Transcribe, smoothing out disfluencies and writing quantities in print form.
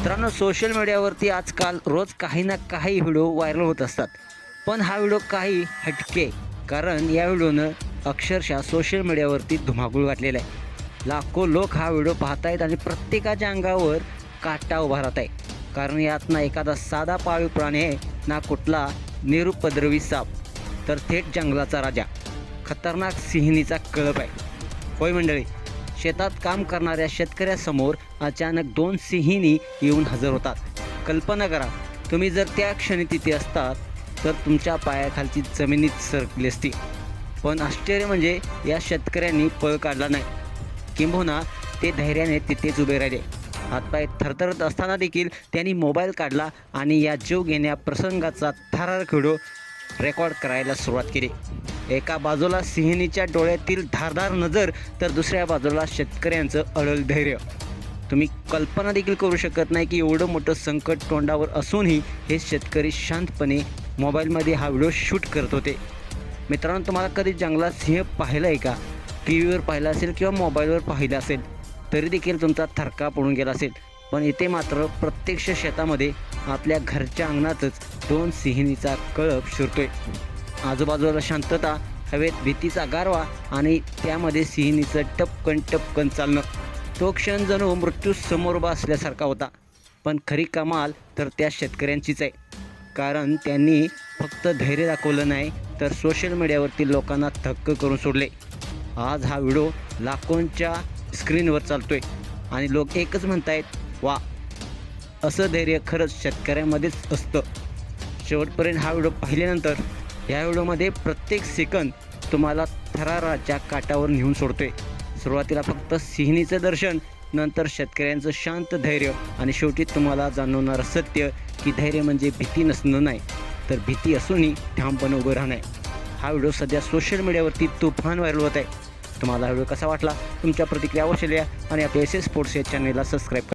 मित्रांनो, सोशल मीडियावरती आजकाल रोज काही ना काही व्हिडिओ व्हायरल होत असतात. पण हा व्हिडिओ काही हटके, कारण या व्हिडिओनं अक्षरशः सोशल मीडियावरती धुमाकूळ घातलेला आहे. लाखो लोक हा व्हिडिओ पाहत आहेत आणि प्रत्येकाच्या अंगावर काटा उभा राहत आहे. कारण यात ना एखादा साधा पाळीव प्राणी आहे, ना कुठला निरुपद्रवी साप, तर थेट जंगलाचा राजा, खतरनाक सिंहिणीचा कळप आहे. होय मंडळी, शेतात काम करणाऱ्या शेतकऱ्यासमोर अचानक दोन सिंहिणी येऊन हजर होतात. कल्पना करा, तुम्ही जर त्या क्षणी तिथे असतात तर तुमच्या पायाखालची जमिनीत सरकली असती. पण आश्चर्य म्हणजे या शेतकऱ्यांनी पळ काढला नाही, किंबहुना ते धैर्याने तिथेच उभे राहिले. हातपाय थरथरत असताना देखील त्यांनी मोबाईल काढला आणि या जीव घेण्या प्रसंगाचा थरारक व्हिडिओ रेकॉर्ड करायला सुरुवात केली. एका बाजूला सिंहिणीच्या डोळ्यातील धारदार नजर, तर दुसऱ्या बाजूला शेतकऱ्यांचं अडल धैर्य. तुम्ही कल्पना देखील करू शकत नाही की एवढं मोठं संकट तोंडावर असूनही हे शेतकरी शांतपणे मोबाईलमध्ये हा व्हिडिओ शूट करत होते. मित्रांनो, तुम्हाला कधी जंगलात सिंह पाहिलं आहे का? टी व्हीवर पाहिलं असेल किंवा मोबाईलवर पाहिलं असेल तरी देखील तुमचा थरका पडून गेला असेल. पण इथे मात्र प्रत्यक्ष शेतामध्ये आपल्या घरच्या अंगणातच दोन सिंहिणीचा कळप शिरतोय. आजूबाजूला शांतता, हवेत भीतीचा गारवा आणि त्यामध्ये सिंहिणीचं टपकन टपकन चालणं. तो क्षण जणू मृत्यू समोर उभा असल्यासारखा होता. पण खरी कमाल तर त्या शेतकऱ्यांचीच आहे, कारण त्यांनी फक्त धैर्य दाखवलं नाही, तर सोशल मीडियावरती लोकांना थक्क करून सोडले. आज हा व्हिडिओ लाखोंच्या स्क्रीनवर चालतोय आणि लोक एकच म्हणतायत, वा, असं धैर्य खरंच शेतकऱ्यांमध्येच असतं. शेवटपर्यंत हा व्हिडिओ पाहिल्यानंतर या व्हिडिओमध्ये प्रत्येक सेकंद तुम्हाला थराराच्या काठावर नेऊन सोडतोय. सुरुवातीला फक्त सिंहिणीचं दर्शन, नंतर शेतकऱ्यांचं शांत धैर्य आणि शेवटी तुम्हाला जाणवणारं सत्य की धैर्य म्हणजे भीती नसणं नाही, तर भीती असूनही ठामपणे उभं राहणं. हा व्हिडिओ सध्या सोशल मीडियावरती तुफान व्हायरल होत आहे. तुम्हाला हा व्हिडिओ कसा वाटला? तुमच्या प्रतिक्रिया अवश्य लिहा आणि आपल्या एस एस स्पोर्ट्स या चॅनलला सबस्क्राईब करा.